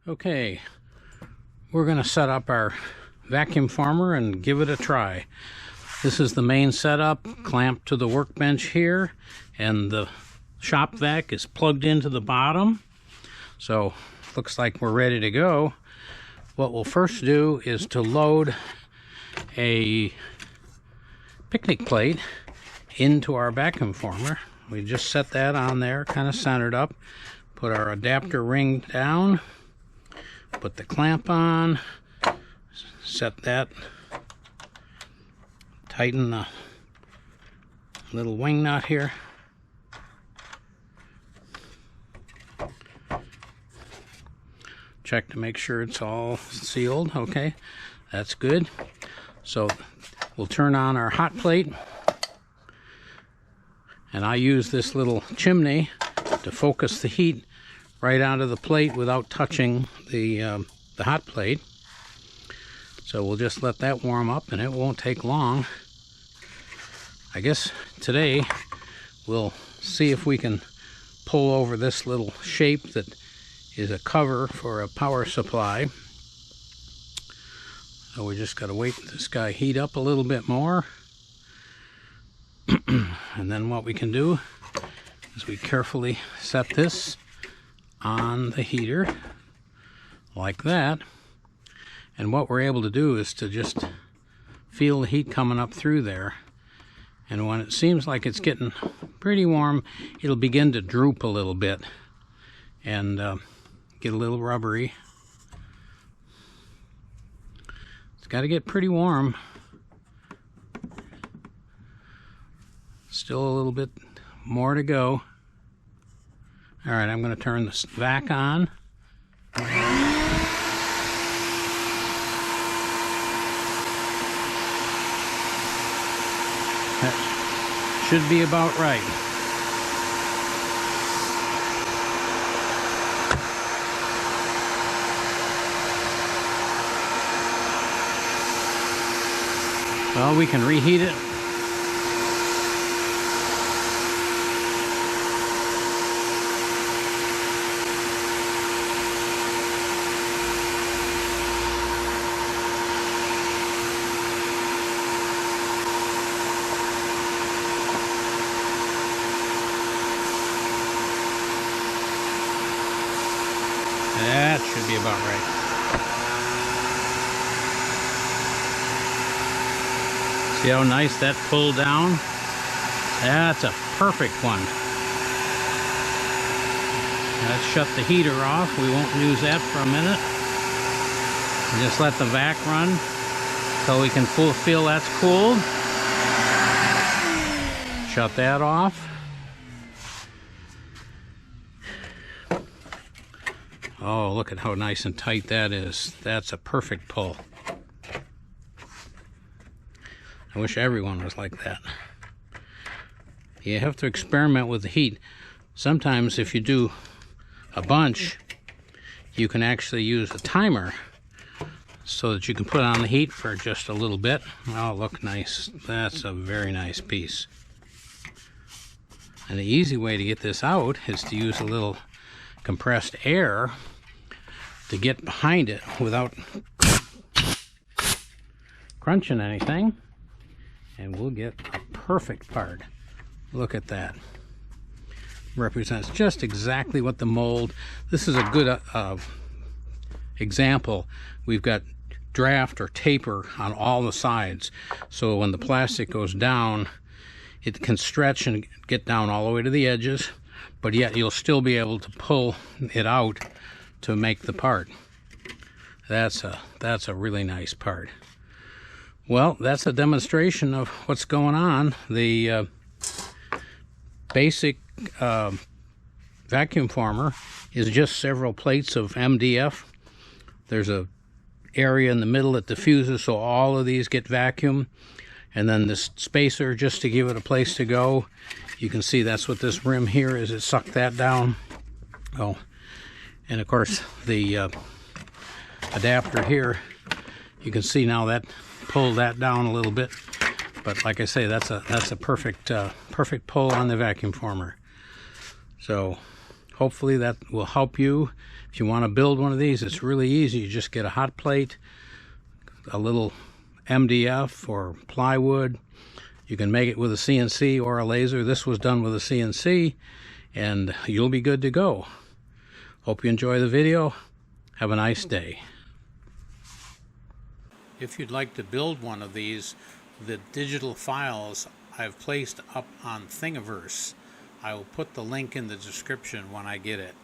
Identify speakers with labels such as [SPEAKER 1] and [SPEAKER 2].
[SPEAKER 1] Okay, we're going to set up our vacuum former and give it a try. This is the main setup, clamped to the workbench here, and the shop vac is plugged into the bottom. So looks like we're ready to go. What we'll first do is to load a picnic plate into our vacuum former. We just set that on there, kind of centered up. Put our adapter ring down. Put the clamp on. Set that. Tighten the little wing nut here. Check to make sure it's all sealed. Okay, that's good. So we'll turn on our hot plate, and I use this little chimney to focus the heat right onto the plate without touching the hot plate. So we'll just let that warm up, and it won't take long. I guess today we'll see if we can pull over this little shape that is a cover for a power supply. So we just got to wait for this guy heat up a little bit more. And then what we can do is we carefully set this on the heater like that. And what we're able to do is to just feel the heat coming up through there. And when it seems like it's getting pretty warm, it'll begin to droop a little bit and get a little rubbery. It's got to get pretty warm. Still a little bit more to go. All right, I'm going to turn this vac on. That should be about right. Well, we can reheat it. That should be about right. See how nice that pulled down? That's a perfect one. Let's shut the heater off. We won't use that for a minute. Just let the vac run so we can feel that's cooled. Shut that off. Oh, look at how nice and tight that is. That's a perfect pull. I wish everyone was like that. You have to experiment with the heat. Sometimes if you do a bunch, you can actually use a timer so that you can put on the heat for just a little bit. Oh, look nice. That's a very nice piece. And the easy way to get this out is to use a little compressed air to get behind it without crunching anything, and we'll get a perfect part. Look at that. Represents just exactly what the mold. This is a good example. We've got draft or taper on all the sides, so when the plastic goes down, it can stretch and get down all the way to the edges, but yet you'll still be able to pull it out to make the part. That's a really nice part. Well, that's a demonstration of what's going on. The basic vacuum former is just several plates of MDF. There's a area in the middle that diffuses, so all of these get vacuum, and then this spacer just to give it a place to go. You can see that's what this rim here is. It sucked that down. Oh, and of course the adapter here, you can see now that pulled that down a little bit. But like I say, that's a perfect perfect pull on the vacuum former. So hopefully that will help you. If you want to build one of these, it's really easy. You just get a hot plate, a little MDF or plywood. You can make it with a CNC or a laser. This was done with a CNC, and you'll be good to go. Hope you enjoy the video. Have a nice day. If you'd like to build one of these, the digital files I've placed up on Thingiverse. I will put the link in the description when I get it.